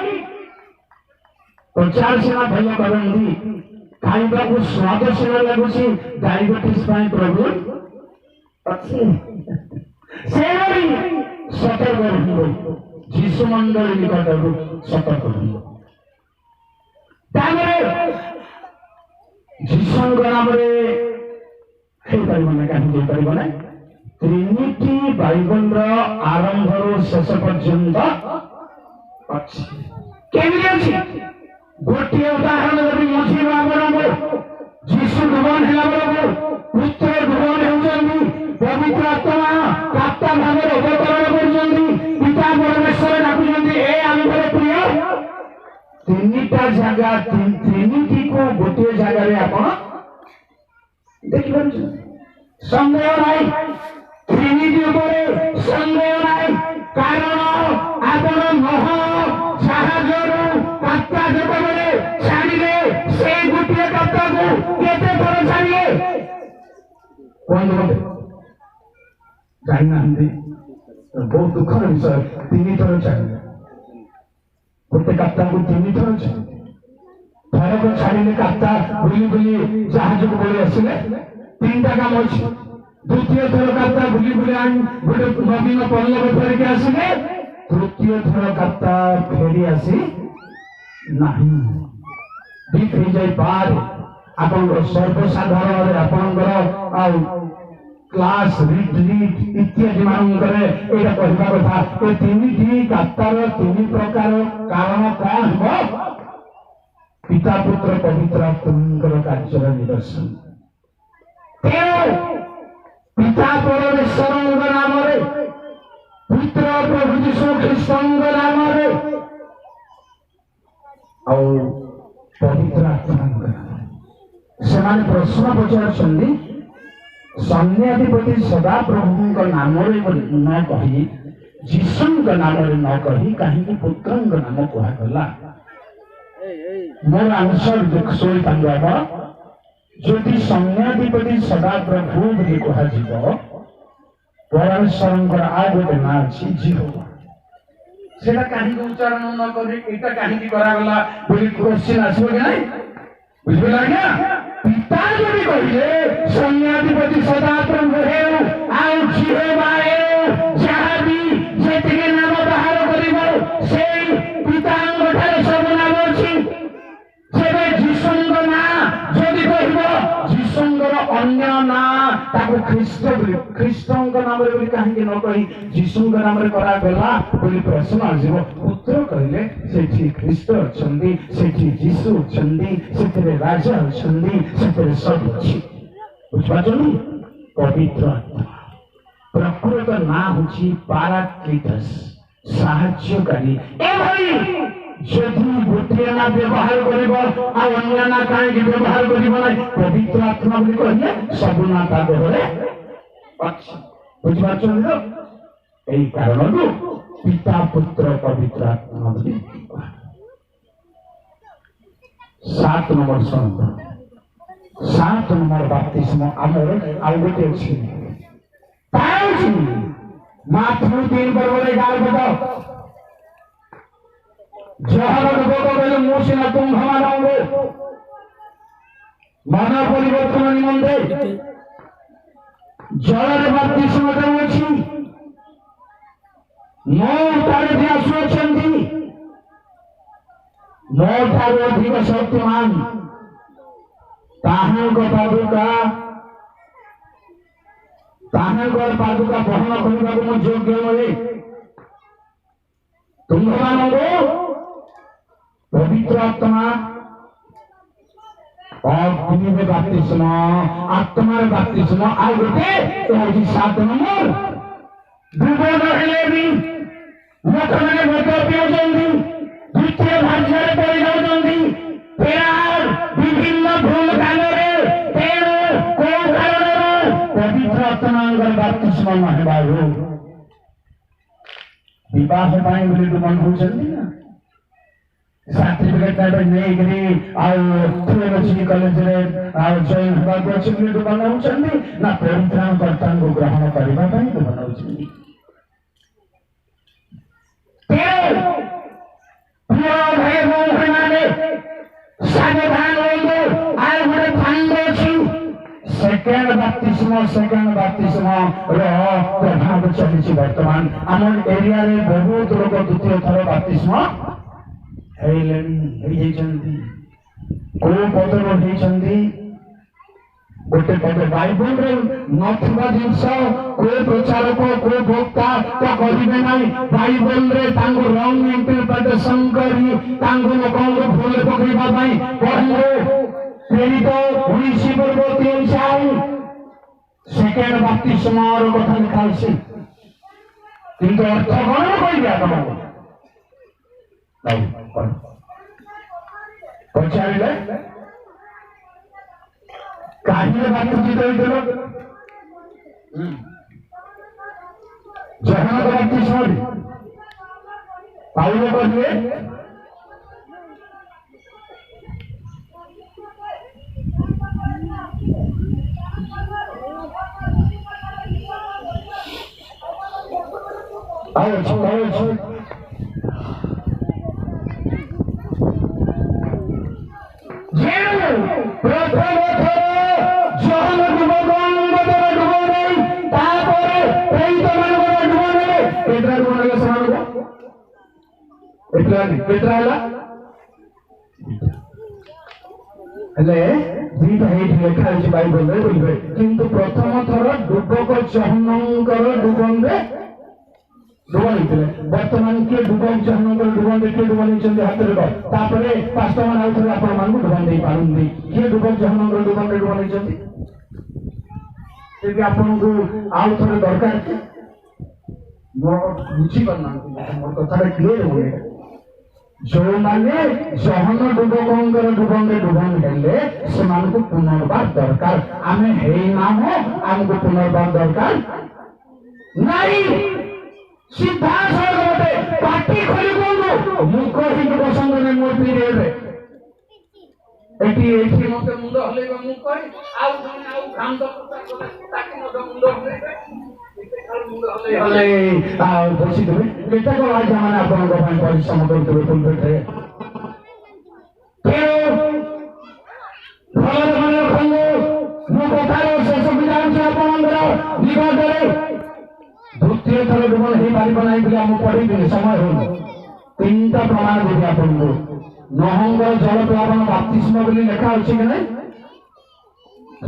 प्रचार सेना भल करंती खाइबा को स्वाद सेना लागुची डायबिटीज पाई प्रॉब्लम अच्छे सेवरी सतर्क रहंतु जीशु मंडल निकटरु सतर्क रहंतु तामरे जीशुंकर नामरे हे परिमाण काहे जे परिमाण ट्रिनिटी बाइबल रो आरंभ रो शेष पर्यंत अछि केमिति अछि गोटे उदाहरण यदि मझी बाबरंग जीशु भगवान हेला बरंग पुत्र भगवान हेउचंदी पवित्र आत्मा प्राप्त भाव अवतरण करचंदी पिता परमेश्वर डाकुचंदी ए आमर प्रिय तीनटा जगह ट्रिनिटी को गोटे जगह रे आपण देखि पारछु संदेह नाही ट्रिनिटी ऊपर संदेह नाही कारण आपण मोह जहाजर कात्ता जेतबेले छाड़िले से गोटे कात्ता को केते थर छाड़िले कोन बोले जाना हंदी बहुत दुखर विषय 3 थर छाड़िले गोटे कात्ता को 3 थर छाड़िले थर को छाड़िले कात्ता बुली बुली जहाज को बोले आसिले 3टा काम अछि द्वितीय थर कात्ता बुली बुली आन गोटे नदी में पल्लव फेर के आसिले तृतीय थर कात्ता फेरी आसी नहीं ठीक हो जाए पार आपण सर्वसाधारण रे आपण क्लास रिट्रीट इत्यादि मान करे एटा कहबा कथा ए तीनटी कात्तार 3 प्रकार कारण कौन हो पिता पुत्र पवित्र आत्माଙ୍କର କାର୍ଯ୍ୟର निदर्शन पिता परमेश्वरଙ୍କ नामରେ पुत्र प्रभु यीशु ख्रीष्टଙ୍କ नामରେ और पवित्र आत्मा से प्रश्न पचार सैन्याधिपति सदा प्रभु नाम न कही जीशु नाम न कही कहीं पुत्र नाम कहगला मोर आंसर शोई যদি ସୈନ୍ୟାଧିପତି ସଦାପ୍ରଭୁ ବୋଲି କୁହାଯିବ ପରମେଶ୍ୱରଙ୍କର ଆଉ ଗୋଟେ ନାଁ ଅଛି ଜିହୋବା। ସେଟା କାହିଁକି ଉଚ୍ଚାରଣ ନ କରି ଏଇଟା କାହିଁକି କରାଗଲା ବୋଲି କୋଶ୍ଚିନ୍ ଆସିବ କି ନାହିଁ? ବୁଝିପାରିଲ ଆଜ୍ଞା? ପିତା ଯଦି କହିଲେ ସୈନ୍ୟାଧିପତି ସଦାପ୍ରଭୁ ହେଉ ଆଉ ଜିହୋବା ହେଉ, ଯାହାବି ଯେତିକି ନାମ ବାହାର କରିବ ସେଇ ପିତାଙ୍କ ଠାରେ ସବୁ ନାମ ଅଛି। ସେବେ ଯୀଶୁଙ୍କ ନାଁ ଯଦି କହିବ ଯୀଶୁଙ୍କର ଅନ୍ୟ ନାଁ ତାକୁ ଖ୍ରୀଷ୍ଟ ବୋଲି, ଖ୍ରୀଷ୍ଟଙ୍କ ନାମରେ ବୋଲି କାହିଁକି ନ କହି ଯୀଶୁଙ୍କ ନାମରେ କରାଗଲା ବୋଲି ପ୍ରଶ୍ନ ଆସିବ। ପୁତ୍ର କହିଲେ ସେଠି ଖ୍ରୀଷ୍ଟ ଅଛନ୍ତି, ସେଠି ଯୀଶୁ ଅଛନ୍ତି, ସେଥିରେ ରାଜା ଅଛନ୍ତି, ସେଥିରେ ସବୁ ଅଛି। ବୁଝିପାରୁଛନ୍ତି? ପବିତ୍ର ଆତ୍ମା ପ୍ରକୃତ ନାଁ ହଉଛି ପାରାକ୍ଲିଟସ୍, ସାହାଯ୍ୟକାରୀ। ଏଭଳି ଯଦି ଗୋଟିଏ ନା ବ୍ୟବହାର କରିବ ଆଉ ଅନ୍ୟ ନା କାହିଁକି ବ୍ୟବହାର କରିବ ନାହିଁ? ପବିତ୍ର ଆତ୍ମା ବୋଲି କହିଲେ ସବୁ ନା ତା ଦେହରେ ଅଛି। ବୁଝିପାରୁଛନ୍ତି ତ? এই କାରଣରୁ ପିତା ପୁତ୍ର ପବିତ୍ର ଆତ୍ମା ବୋଲି କୁହାଯାଏ। 7 নম্বର ଶୁଣନ୍ତୁ, 7 নম্বର ବାପ୍ତିସ୍ମ ଆମର ଆଉ ଗୋଟେ ଅଛି। ପାଉଛି ମାଥ୍ୟୁ 3 ପର୍ବରେ ଗାଳ ପଦ ଯାହାର ଯୁବକ କହିଲେ ମୁଁ ସିନା ତୁମ୍ଭମାନଙ୍କୁ ମନ ପରିବର୍ତ୍ତନ ନିମନ୍ତେ ଜଳରେ ବାପ୍ତିସ୍ମ ଦେଉଅଛି, ମୋ ଠାରେ ଯିଏ ଆସୁଅଛନ୍ତି ମୋ ଠାରୁ ଅଧିକ ଶକ୍ତିମାନ, ତାହାଙ୍କ ପାଦୁକା ବହନ କରିବାକୁ ମୁଁ ଯୋଗ୍ୟ ନୁହେଁ। ତୁମ୍ଭମାନଙ୍କୁ ପବିତ୍ର ଆତ୍ମା ଅଗ୍ନିରେ ବାପ୍ତିସ୍ମ, ଆତ୍ମାରେ ବାପ୍ତିସ୍ମ, ଆଉ ଗୋଟେ ହଉଛି 7 নম্বର ଦୁର୍ବଳ ହେଲେ ବି ଲୋକମାନେ ମଦ ପିଉଛନ୍ତି, ଦ୍ୱିତୀୟ ଭାର୍ଯ୍ୟରେ ପଡ଼ିଯାଉଛନ୍ତି, ବିଭିନ୍ନ ଭୁଲ କାମରେ। ତେଣୁ କୋଉ କାରଣରୁ? ପବିତ୍ର ଆତ୍ମାଙ୍କର ବାପ୍ତିସ୍ମ ନ ହେବାରୁ ବିବାହ ପାଇଁ ବୋଲି ଡୁବନ ହଉଛନ୍ତି ନା, ସାର୍ଟିଫିକେଟ ନେଇକିରି ଆଉ ଥିଓଲୋଜି କଲେଜରେ ଆଉ ଜଏନ୍ ହେବାକୁ ଅଛି ବୋଲି ଡୁବନ ହଉଛନ୍ତି ନା ପରିତ୍ରାଣ କର୍ତ୍ତାଙ୍କୁ ଗ୍ରହଣ କରିବା ପାଇଁ ଡୁବନ ହଉଛନ୍ତି? ସାବଧାନ ହୁଅନ୍ତୁ। ଆଉ ଗୋଟେ ଫାଣ୍ଡ ଅଛି, ସେକେଣ୍ଡ ବାପ୍ତିସ୍ମ ର ପ୍ରଭାବ ଚାଲିଛି ବର୍ତ୍ତମାନ ଆମ ଏରିଆରେ। ବହୁତ ଲୋକ ଦ୍ୱିତୀୟ ଥର ବାପ୍ତିସ୍ମ ହେଇଯାଇଛନ୍ତି। କୋଉ ପଦରୁ ହେଇଛନ୍ତି? ଗୋଟେ ପଦ ବାଇବଲରେ ନଥିବା ଜିନିଷ କୋଉ ପ୍ରଚାରକ କୋଉ ବକ୍ତା ତ କରିବେ ନାହିଁ। ବାଇବଲରେ ତାଙ୍କୁ ରଙ୍ଗ ଇଣ୍ଟରପ୍ରିଟେସନ କରି ତାଙ୍କୁ ଲୋକଙ୍କୁ ଭୁଲ ପକେଇବା ପାଇଁ ପଢିଲେ ପ୍ରେରିତ 19 ପୂର୍ବ 3 ସେକେଣ୍ଡ ବାପ୍ତିସ୍ମର କଥା ଲେଖା ଅଛି, କିନ୍ତୁ ଅର୍ଥ କଣ କହିବେ ଆପଣଙ୍କୁ? ପଚାରିଲେ କାହିଁରେ ବାପ୍ତିସ୍ମ ହେଇଥିଲ? ଜହନ୍ନର ବାପ୍ତିସ୍ମ ପାଉଲ କହିଲେ ଲେଖା ହେଇଛି ବାଇବଲରେ ବୁଝିବେ। କିନ୍ତୁ ପ୍ରଥମ ଥର ଡୁବକ ଜହନ୍ନଙ୍କର ଡୁବନରେ ଡୁବନ ହେଇଥିଲେ। ବର୍ତ୍ତମାନ କିଏ ଡୁବକ ଜହନ୍ନଙ୍କର ଡୁବନରେ କିଏ ଡୁବନ ହେଇଛନ୍ତି ହାତରେ? ତାପରେ ପାଷ୍ଟରମାନେ ଆଉ ଥରେ ଆପଣ ମାନଙ୍କୁ ଡୁବନ ଦେଇପାରନ୍ତି। କିଏ ଡୁବକ ଜହନ୍ନଙ୍କର ଡୁବନରେ ଡୁବନ ହେଇଛନ୍ତି? ଯଦି ଆପଣଙ୍କୁ ଆଉ ଥରେ ଦରକାର କି ବୁଝିପାରୁନାହାନ୍ତି, ମୋର କଥାଟା କ୍ଲିୟର ହୁଏ। ଯୋଉମାନେ ଜହନ ଡୁବକଙ୍କର ଡୁବନରେ ଡୁବନ ହେଲେ ସେମାନଙ୍କୁ ପୁନର୍ବାର ଦରକାର। ଆମେ ହେଇନାମ, ଆମକୁ ପୁନର୍ବାର ଦରକାର ନାଇଁ। ସିଧାସଳଖ ଗୋଟେ ପାଟି ଖୋଲି କୁହନ୍ତୁ, ମୁଖ ହେଇକି ବସନ୍ତୁନି ମୋ ପିରିୟଡରେ। ଏଠି ମତେ ମୁଣ୍ଡ ହଲେଇବ ମୁଁ କହି ଆଉ ଜଣେ ଆଉ କାନ୍ଦ ତାକୁ ମଧ୍ୟ ମୁଣ୍ଡ ହଲେଇବେ ଆଉ ବସିଦେବେ ଏଟା କଣ ଆଜ୍ଞା ମାନେ ଆପଣଙ୍କ ପାଇଁ ପରିଶ୍ରମ କରୁଥିବେ ପେଟରେ ଭଲ ମନେ ରଖନ୍ତୁ ମୁଁ କଥାର ଶେଷକୁ ଯାଉଛି ଆପଣଙ୍କର ନିକଟରେ ଦ୍ୱିତୀୟ ଥର ଡୁବନ ହେଇପାରିବ ନାହିଁ ବୋଲି ମୁଁ ପଢିବିନି ସମୟ ହଉନି 3ଟା ପ୍ରମାଣ ଦେବି ଆପଣଙ୍କୁ ନହଙ୍କର ଜଳ ପ୍ଲାବନ ବାପ୍ତିସ୍ମ ବୋଲି ଲେଖା ଅଛି କି ନାଇଁ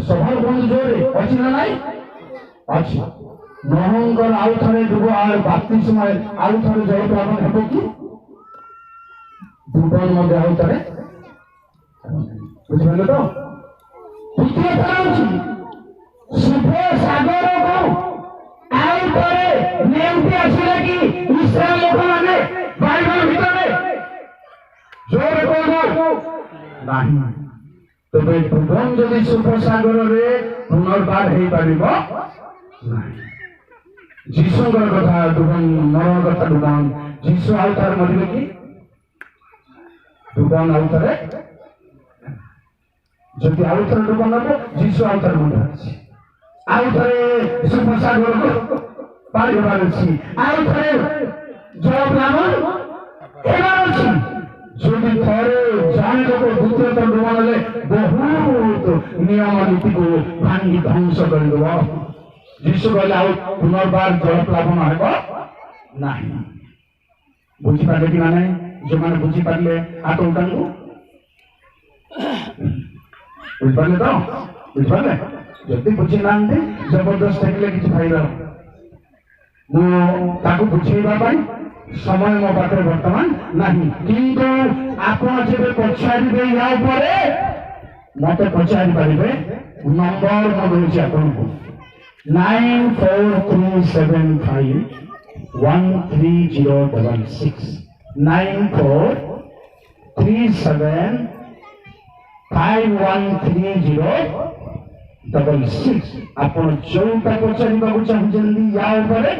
ସଭାର ବନ୍ଧୁ ଜୋରେ ଅଛି ନା ନାଇଁ ଅଛି ନହଙ୍କର ଆଉ ଥରେ ଡୁବ ବାପ୍ତିସ୍ମ ଆଉ ଥରେ ଜଳ ପ୍ଲାବନ ହେବ କି ଡୁବନ ମଧ୍ୟ ଆଉ ଥରେ ବୁଝିପାରିଲେ ତ ଦ୍ୱିତୀୟ ଥର ଅଛି ଶୁଭ ସାଗରକୁ ଆଉ ଥରେ ନେଉଟି ଆସିଲେ କି ଇସ୍ରାଏଲ ଲୋକମାନେ ବାଇବଲ ଭିତରେ ଜୋରେ କହିବ ନାହିଁ ତେବେ ଡୁବନ ଯଦି ଶୁଭ ସାଗରରେ ପୁନର୍ବାର ହେଇପାରିବ ନାହିଁ ଯୀଶୁଙ୍କର କଥା ଡୁବନ ମରଣ କଥା ଡୁବନ ଯୀଶୁ ଆଉ ଥରେ ମରିବେ କି ଡୁବନ ଆଉ ଥରେ ଯଦି ଆଉ ଥରେ ଡୁବନ ହବ ଯୀଶୁ ଆଉ ଥରେ ମରିବେ ଆଉ ଥରେ ଶୁଭ ସାଗରକୁ ପାରି ହେବାର ଅଛି ଆଉ ଥରେ ଜଳ ପ୍ଲାବନ ହେବାର ଅଛି যদি ଥରେ ଜଣେ ଲୋକ ଦ୍ୱିତୀୟ ଥର ଡୁବନ ହେଲେ ବହୁତ ନିୟମ ନୀତିକୁ ଭାଙ୍ଗି ଧ୍ୱଂସ କରିଦେବ ଯୀଶୁ କହିଲେ ଆଉ ପୁନର୍ବାର ଜଳ ପ୍ଲାବନ ହେବ ନାହିଁ ବୁଝିପାରିଲେ କି ନା ନାହିଁ ଯେଉଁମାନେ ବୁଝିପାରିଲେ ହାତ ଉଠାନ୍ତୁ ବୁଝିପାରିଲେ ତ ବୁଝିପାରିଲେ ଯଦି ବୁଝି ନାହାନ୍ତି ଜବରଦସ୍ତ ଦେଖିଲେ କିଛି ଫାଇଦା ମୁଁ ତାକୁ ବୁଝେଇବା ପାଇଁ ସମୟ ମୋ ପାଖରେ ବର୍ତ୍ତମାନ ନାହିଁ କିନ୍ତୁ ଆପଣ ଯେବେ ପଚାରିବେ ୟା ଉପରେ ମତେ ପଚାରି ପାରିବେ ନମ୍ବର ମୁଁ ଦେଉଛି ଆପଣଙ୍କୁ 9437513066 9437513066 ଆପଣ ଯୋଉଟା ପଚାରିବାକୁ ଚାହୁଁଛନ୍ତି ୟା ଉପରେ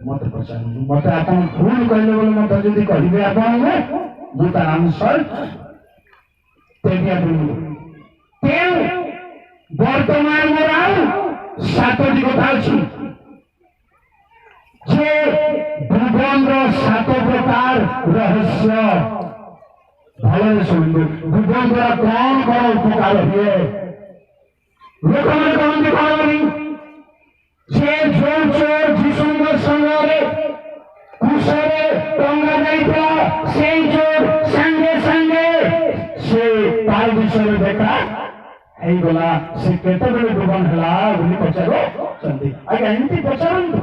ମତେ ପଚାରନ୍ତୁ ମତେ ଆପଣ ଭୁଲ କହିଲେ ବୋଲି ମତେ ଯଦି କହିବେ ଆପଣଙ୍କୁ ମୁଁ ତାର ଆନ୍ସର ଦେବି ଆପଣଙ୍କୁ ତେଣୁ ବର୍ତ୍ତମାନ ମୋର ଆଉ 7ଟି କଥା ଅଛି ଯେ ଭୁବନର 7 ପ୍ରକାର ରହସ୍ୟ ଭଲରେ ଶୁଣନ୍ତୁ ଭୁବନ ଦ୍ୱାରା କଣ କଣ ଉପକାର ହୁଏ ଲୋକମାନେ କହନ୍ତି କଣ ବୋଲି যে ଯୋଉ ଚୋର ଯୀଶୁଙ୍କ ସଙ୍ଗରେ କୁଶରେ ଟଙ୍ଗା ଯାଇଥିଲା ସେଇ ଚୋର ସାଙ୍ଗେ ସାଙ୍ଗେ ସେ ତାର ବିଷୟରେ ଦେଖା ହେଇଗଲା ସେ କେତେବେଳେ ଡୁବନ ହେଲା ବୋଲି ପଚାରୁଛନ୍ତି ଆଜ୍ଞା ଏମିତି ପଚାରନ୍ତୁ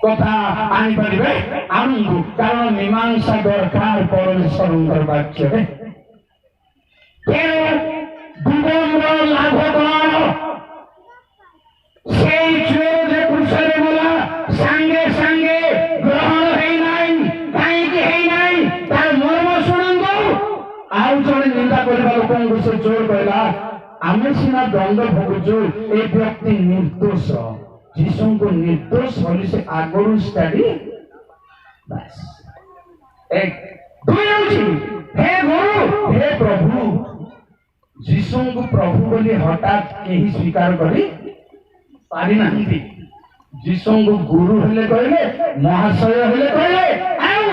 କଥା ଆଣିପାରିବେ ଆଣନ୍ତୁ କାରଣ ମୀମାଂସା ଦରକାର ପରମେଶ୍ୱରଙ୍କର ବାକ୍ୟରେ ତେଣୁ ଡୁବନର ଲାଭ କଣ ସେଇ ଚୋର ଯେ କୃଷରେ ଗଲା ସାଙ୍ଗେ ସାଙ୍ଗେ ଗ୍ରହଣ ହେଇନାହିଁ କାହିଁକି ହେଇନାହିଁ ତାର ମର୍ମ ଶୁଣନ୍ତୁ ଆଉ ଜଣେ ନିନ୍ଦା କରିବା ଲୋକଙ୍କୁ ସେ ଚୋର କହିଲା ଆମେ ସିନା ଦଣ୍ଡ ଭୋଗୁଛୁ ଏ ବ୍ୟକ୍ତି ନିର୍ଦ୍ଦୋଷ ଯୀଶୁଙ୍କୁ ନିର୍ଦ୍ଦୋଷ ବୋଲି ସେ ଆଗରୁ ଷ୍ଟାଡି ହେ ଗୁରୁ ହେ ପ୍ରଭୁ ଯୀଶୁଙ୍କୁ ପ୍ରଭୁ ବୋଲି ହଠାତ୍ କେହି ସ୍ୱୀକାର କରି ପାରିନାହାନ୍ତି ଯୀଶୁଙ୍କୁ ଗୁରୁ ହେଲେ କହିଲେ ମହାଶୟ ହେଲେ କହିଲେ ଆଉ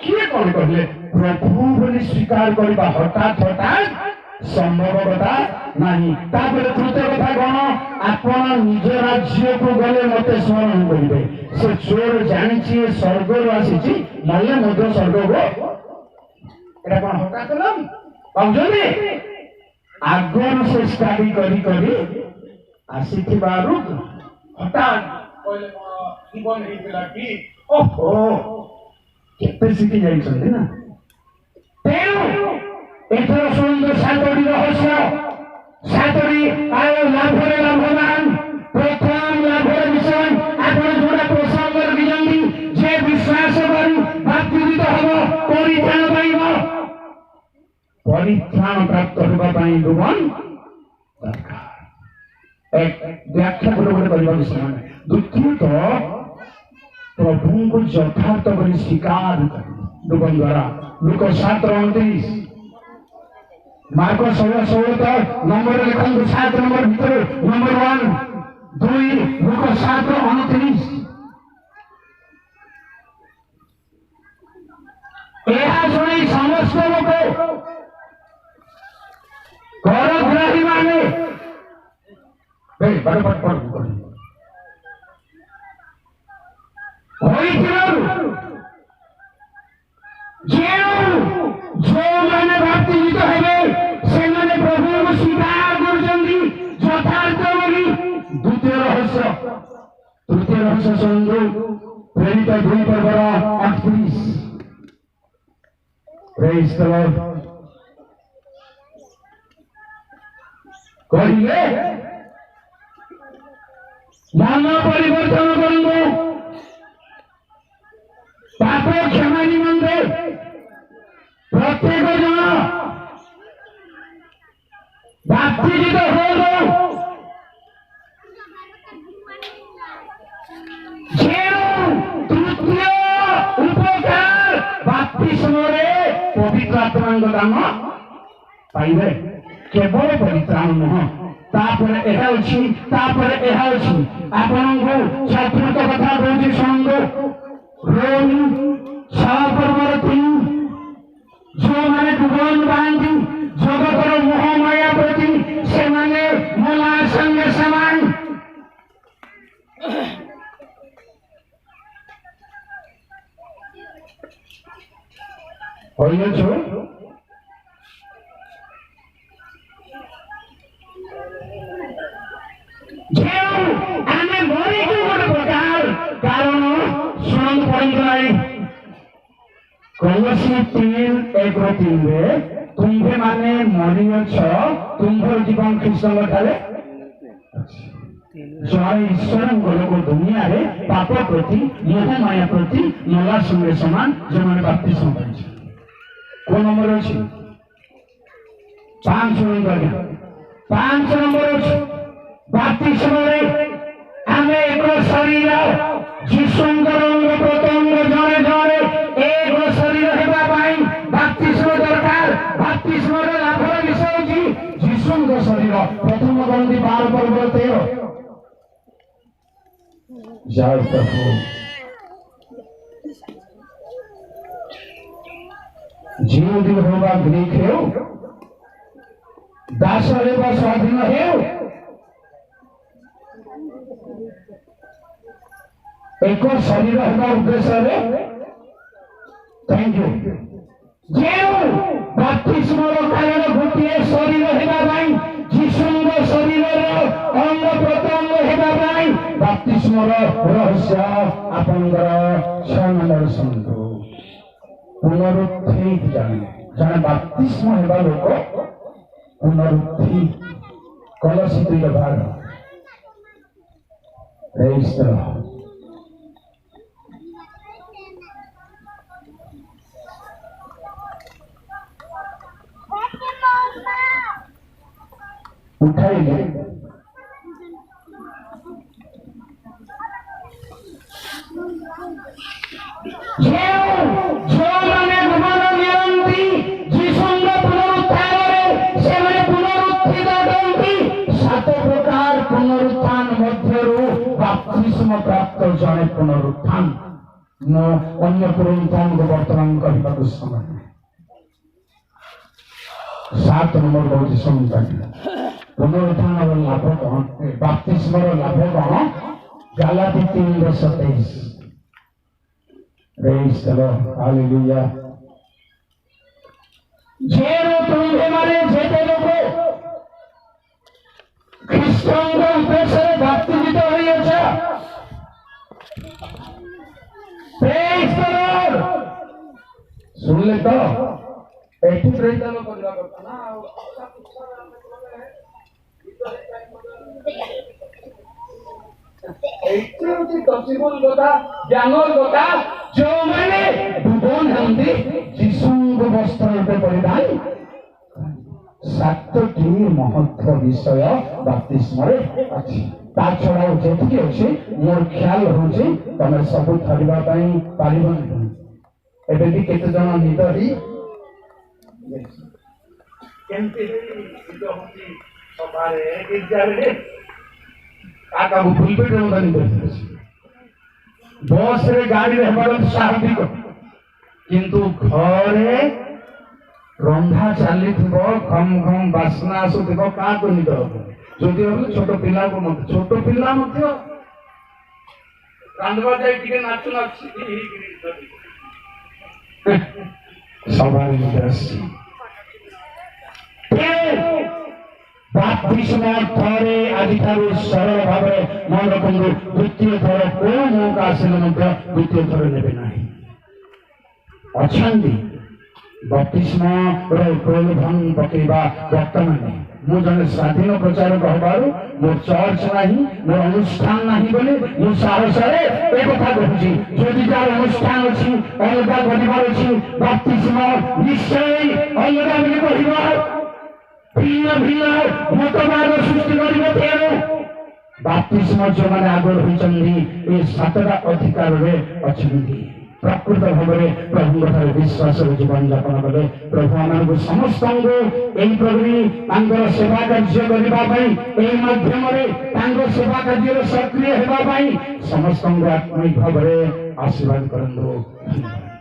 କିଏ କଣ କହିଲେ ପ୍ରଭୁ ବୋଲି ସ୍ୱୀକାର କରିବା ହଠାତ୍ ସମ୍ଭବ କଥା ନାହିଁ ତାପରେ ତୃତୀୟ କଥା କଣ ଆପଣ ନିଜ ରାଜ୍ୟକୁ ଗଲେ ମତେ ସ୍ମରଣ କରିବେ ସେ ଚୋର ଜାଣିଛି ସ୍ୱର୍ଗରୁ ଆସିଛି ମଲେ ମଧ୍ୟ ସ୍ୱର୍ଗକୁ ଏଟା କଣ ହଠାତ୍ ଭାବୁଛନ୍ତି ଆଗରୁ ସେ ଷ୍ଟାଡି କରି କରି ଆସିଥିବାରୁ ହଠାତ୍ କହିଲେ ଜୀବନ ହେଇଥିଲା କି ଓହୋ କେତେ ଶିଖି ଯାଇଛନ୍ତି ନା ତେଣୁ ଏଥର ଶୁଣନ୍ତୁ 7ଟି ରହସ୍ୟ 7ଟି ଆଉ ଲାଭରେ ଲାଭବାନ ପ୍ରଥମ ଲାଭର ବିଷୟ ଆପଣ ଯୋଉଟା ପ୍ରସଙ୍ଗ ରଖିଛନ୍ତି ଯେ ବିଶ୍ୱାସ କରି ବାପ୍ତିସ୍ମ ହବ ପରିତ୍ରାଣ ପାଇବ ପରିତ୍ରାଣ ପ୍ରାପ୍ତ ହେବା ପାଇଁ ଡୁବନ ଦରକାର एक व्याख्या गोटे करवा द्वितीय तो प्रभु को यथार्थ कर स्वीकार लोक द्वारा लोक 7:29 मार्क 16 नंबर लिखा 7 नंबर भीतर नंबर 1 2 लोक 7:29 यह शुणी समस्त लोग गौरवग्राही माने बड़ बड़ पड़ जो मैंने भक्तिजित हे से प्रभु को स्वीकार कर यथार्थ बोली द्वितीय रहस्य तृतीय रहस्य सुनू प्रेरित 2 पर्वर 38 प्रेज द लॉर्ड कहिए मन परिवर्तन करूँ पाप क्षमा निमंते प्रत्येक जन बाप्तिजित हो तृतीय उपकार बाप्तिस्म पवित्र आत्मा दान पाइबे केवल परित्राण नुह आपण को चतुर्थ कथा कहूँ शुणु रोमी 6:3 जो मैंने भगवान बांधी जगतर मोह माया प्रति से मैंने मला संग समान कलसी 3:1 तुम्हें माने मरी तुम्हार जीवन ख्रीष्ट जय ईश्वर लोक दुनिया रे पाप प्रति मोह माया प्रति मला संगे समान जो मैंने बाप्तिस्म को नंबर अच्छी 5 नंबर अच्छी बाप्तिस्म आम एक शरीर जीशुंकर अंग प्रत्यंग जड़े जड़े एक शरीर होगापाई बाप्तिस्म दरकार बाप्तिस्म लाभर विषय जीशुंक शरीर प्रथम ग्रंथि 12:13 जय प्रभु जीव दिन होगा ग्रीक हो दास होगा स्वाधीन हो एक शरीर होगा उद्देश्य थैंक यू जो बाप्तिस्म कारण गोटे शरीर होगापाई जीशुंक शरीर अंग प्रत्यंग होगापाई बाप्तिस्म रहस्य आपंकर 6 नंबर शुणु पुनरुत्थि जाने बाप्तिस्म होगा लोक पुनरुत्थि कलसी 2:12 प्रेज द लॉर्ड उठाइए जो मैंने भगवान निरंती जीशुंक पुनरुत्थान से मैंने पुनरुत्थित करती 7 प्रकार पुनरुत्थान मध्यरु बाप्तिस्म प्राप्त जड़े पुनरुत्थान न अन्य पुनरुत्थान को वर्तमान करने को समय 7 नंबर बहुत सुंदर पुनरुत्थान लाभ कौन बाप्तिस्म लाभ कौन Galati 3:27 praise the Lord hallelujah जेरो तुम्हें माने जेते लोग ख्रीष्टन का उद्देश्य बाप्तिजित होई छ प्रेज द लॉर्ड सुन ले तो एठी प्रेज द लॉर्ड करला करता ना जो मैंने भुवन हंदी जीशुंक वस्त्र परिधान सातटी महत्व विषय बाप्तिस्मरे अछि ता छड़ा जेतिके अछि मोर ख्याल होछि तमे सब थरिबा पई पारिबन एबे भी केते जन निद ही केमते निद होछि सबारे एक जाले काका को फुल पेट में निद होछि बस रे गाड़ी रे हमारा स्वाभाविक किंतु घरे रंधा चली खम खम बास्ना आसुव क्या निद जदि हम छोट पिला को छोट पिला रांधवा जाए नाचु नाची सवाल बाप्तिस्म थरे आज सरल भाव मन रखु द्वितीय थर को मौका आसिले द्वितीय थर ने अच्छा बाप्तिस्म प्रलोभन पकेबा वर्तमान मु जन स्वाधीन प्रचारक हबारू मो चर्च नहीं मो अनुष्ठान नहीं बोले मु साहस एक कथा कहूँ जदि जार अनुष्ठान अच्छी अलग करबार अच्छी बाप्तिस्म निश्चय अलग मिले कह भिन्न भिन्न मतवाद सृष्टि कर बाप्तिस्म जो मैंने आगर होती सातटा अधिकार अच्छा प्रकृत भाव में प्रभु विश्वास जीवन यापन कले प्रभु आम समस्त प्रभु सेवा कार्य करने माध्यम सेवा कार्य सक्रिय होगापी समस्त आत्मिक भाव में आशीर्वाद करूँ।